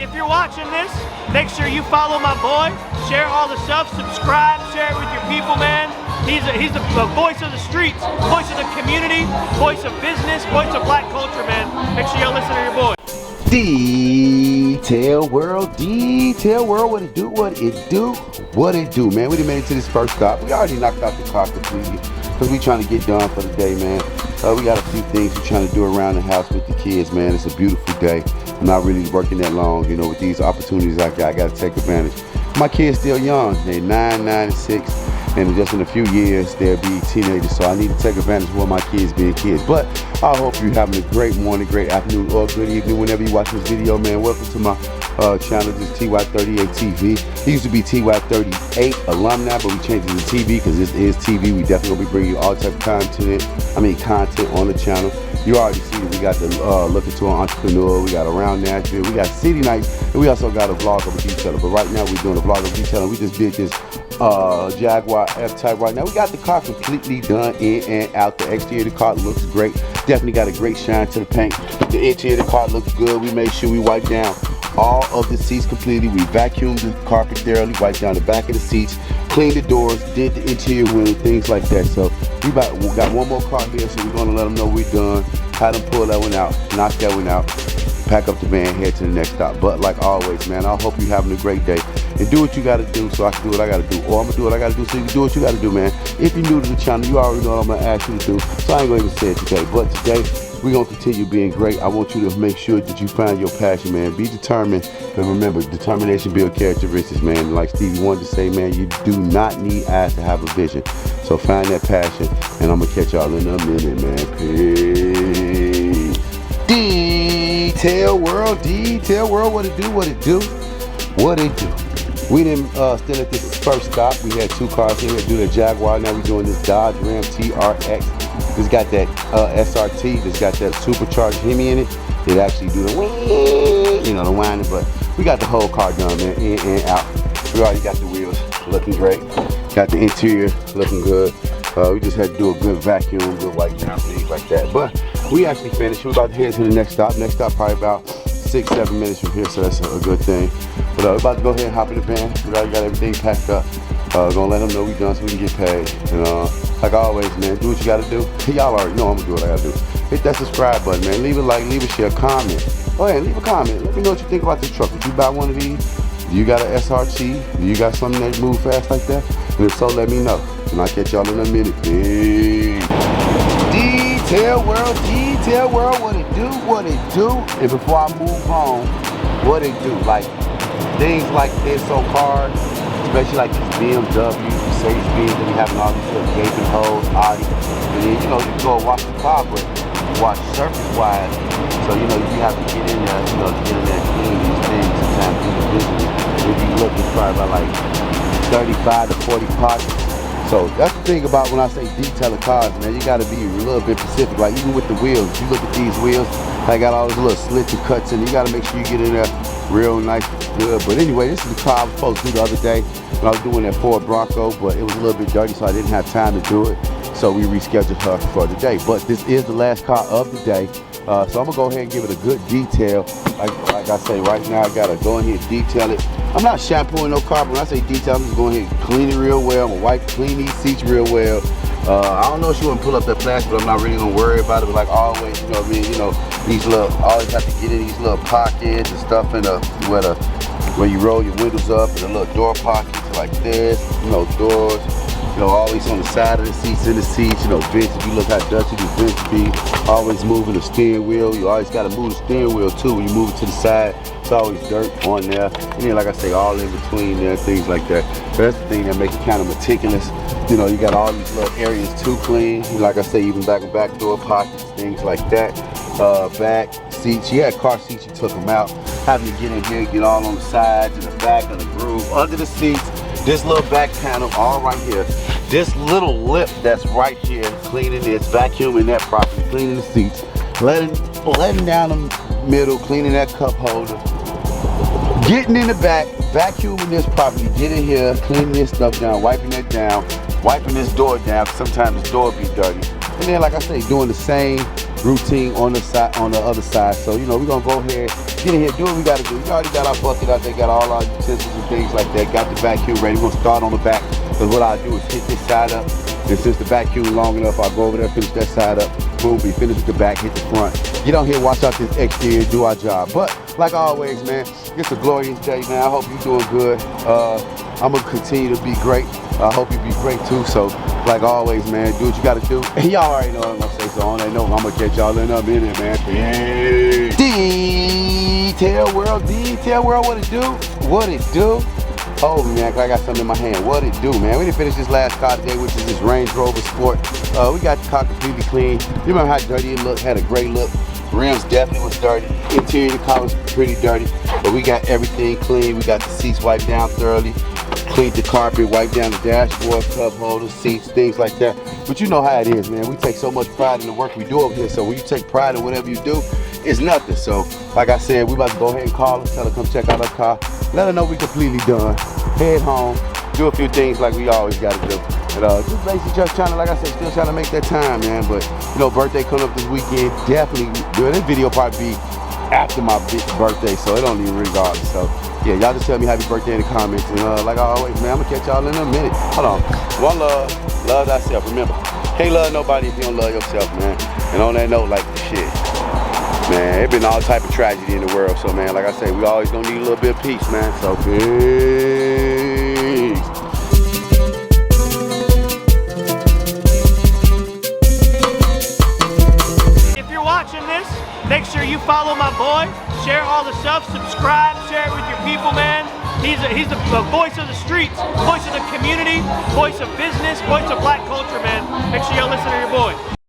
If you're watching this, make sure you follow my boy, share all the stuff, subscribe, share it with your people, man. He's the voice of the streets, voice of the community, voice of business, voice of black culture, man. Make sure y'all listen to your boy. Detail World, what it do, man. We done made it to this first stop. We already knocked out the car completely because we trying to get done for the day, man. We got a few things we're trying to do around the house with the kids, man. It's a beautiful day. I'm not really working that long, you know, with these opportunities I got to take advantage. My kids still young. They're 9, 9, and 6. And just in a few years, they'll be teenagers. So I need to take advantage of my kids being kids. But I hope you're having a great morning, great afternoon, or good evening whenever you watch this video, man. Welcome to my channel. This is TY38 TV. It used to be TY38 alumni, but we changed it to TV because this is TV. We definitely will be bringing you all type of content on the channel. You already see that we got the Look Into an Entrepreneur, we got Around Nashville, we got City Nights, and we also got a vlog of a detailer. But right now we're doing a vlog of detailing. We just did this Jaguar F-Type right now. We got the car completely done in and out. The exterior of the car looks great. Definitely got a great shine to the paint. The interior of the car looks good. We made sure we wiped down all of the seats completely. We vacuumed the carpet thoroughly, wiped down the back of the seats, cleaned the doors, did the interior window, we got one more car here, so we're gonna let them know we're done. Had them pull that one out, knock that one out, pack up the van, head to the next stop. But like always, man, I hope you're having a great day. And do what you gotta do so I can do what I gotta do. Or I'm gonna do what I gotta do so you can do what you gotta do, man. If you're new to the channel, you already know what I'm gonna ask you to do. So I ain't gonna even say it today. But today, we're gonna continue being great. I want you to make sure that you find your passion, man. Be determined. But remember, determination builds characteristics, man. Like Stevie wanted to say, man, you do not need eyes to have a vision. So find that passion. And I'm gonna catch y'all in a minute, man. Peace. Detail World, what it do? We didn't still at this first stop. We had two cars here. We do the Jaguar. Now we're doing this Dodge Ram TRX. It's got that SRT. It's got that supercharged Hemi in it. It actually do the the whining. But we got the whole car done, man, in and out. We already got the wheels looking great. Got the interior looking good. We just had to do a good vacuum, good wipe down, things like that. But we actually finished. We're about to head to the next stop. Next stop probably about 6-7 minutes from here, so that's a good thing. But we're about to go ahead and hop in the van. We already got everything packed up. Gonna let them know we done so we can get paid. Like always, man, do what you gotta do. Y'all already know I'm gonna do what I gotta do. Hit that subscribe button, man. Leave a like, leave a share, comment. Go ahead, leave a comment. Let me know what you think about this truck. Would you buy one of these? Do you got an SRT? Do you got something that move fast like that? And if so, let me know. And I'll catch y'all in a minute. Peace. Detail World, what it do? And before I move on, what it do? Like things like this on cars, especially like these BMW, Mercedes-Benz, that be having all these little gaping holes, Audi. And then, you go wash the car, but wash surface-wise. So, you have to get in there, and clean these things sometimes individually. If you look, it's probably about like 35 to 40 parts. So that's the thing about when I say detailing cars, man. You got to be a little bit specific. Like even with the wheels, you look at these wheels, I got all those little slits and cuts in. You got to make sure you get in there real nice, good. But anyway, this is the car I was supposed to do the other day when I was doing that Ford Bronco, but it was a little bit dirty, so I didn't have time to do it. So we rescheduled her for the day. But this is the last car of the day. So I'm gonna go ahead and give it a good detail. Like I say, right now I gotta go in here and detail it. I'm not shampooing no car, but when I say detail, I'm just going ahead and clean it real well. I'm gonna clean these seats real well. I don't know if you want to pull up that plastic, but I'm not really gonna worry about it. But like always, you know what I mean? These little, always have to get in these little pockets and stuff in where you roll your windows up, and the little door pockets like this, doors. Always on the side of the seats, in the seats, vents. If you look how dusty the vents be, always moving the steering wheel. You always got to move the steering wheel too when you move it to the side. It's always dirt on there. And then, like I say, all in between there, things like that. But that's the thing that makes it kind of meticulous. You got all these little areas too clean. Like I say, even back door pockets, things like that. Back seats. You had car seats, you took them out. Having to get in here, get all on the sides, in the back, of the groove, under the seats. This little back panel, all right here. This little lip that's right here, cleaning this, vacuuming that properly, cleaning the seats, letting down the middle, cleaning that cup holder, getting in the back, vacuuming this properly, getting here, cleaning this stuff down, wiping that down, wiping this door down, 'cause sometimes this door be dirty. And then, like I say, doing the same routine on the side, on the other side. So, you know, we're gonna go ahead, get in here, do what we gotta do. We already got our bucket out there, got all our utensils and things like that, got the vacuum ready. We're gonna start on the back, because what I'll do is hit this side up, and since the vacuum long enough, I'll go over there, finish that side up, boom, be finished with the back, hit the front. Get on here, watch out this exterior, do our job. But, like always, man, it's a glorious day, man. I hope you're doing good. I'm gonna continue to be great. I hope you be great too. So, like always, man, do what you gotta do. And y'all already know what I'm gonna say, so on that note, I'm gonna catch y'all in a minute, man. Peace. Detail world, what it do? What it do? Oh man, I got something in my hand. What it do, man? We didn't finish this last car today, which is this Range Rover Sport. We got the car completely clean. You remember how dirty it looked? Had a gray look. Rims definitely was dirty. Interior of the car was pretty dirty, but we got everything clean. We got the seats wiped down thoroughly. Cleaned the carpet, wiped down the dashboard, cup holders, seats, things like that. But you know how it is, man. We take so much pride in the work we do over here. So when you take pride in whatever you do, it's nothing. So like I said, we about to go ahead and call her, tell her come check out our car. Let her know we completely done. Head home, do a few things like we always got to do. And just basically just trying to, like I said, still trying to make that time, man. But you know, birthday coming up this weekend, definitely do this video probably be after my big birthday, so it don't even regardless. So yeah, y'all just tell me happy birthday in the comments. And like always, man, I'm gonna catch y'all in a minute. Hold on. One love, love thyself. Remember, can't love nobody if you don't love yourself, man. And on that note, like shit, man, it been all type of tragedy in the world. So man, like I say, we always gonna need a little bit of peace, man. So peace. If you're watching this, make sure you follow my boy, share all the stuff, subscribe, share it with your people, man. He's the voice of the streets, voice of the community, voice of business, voice of black culture, man. Make sure y'all listen to your boy.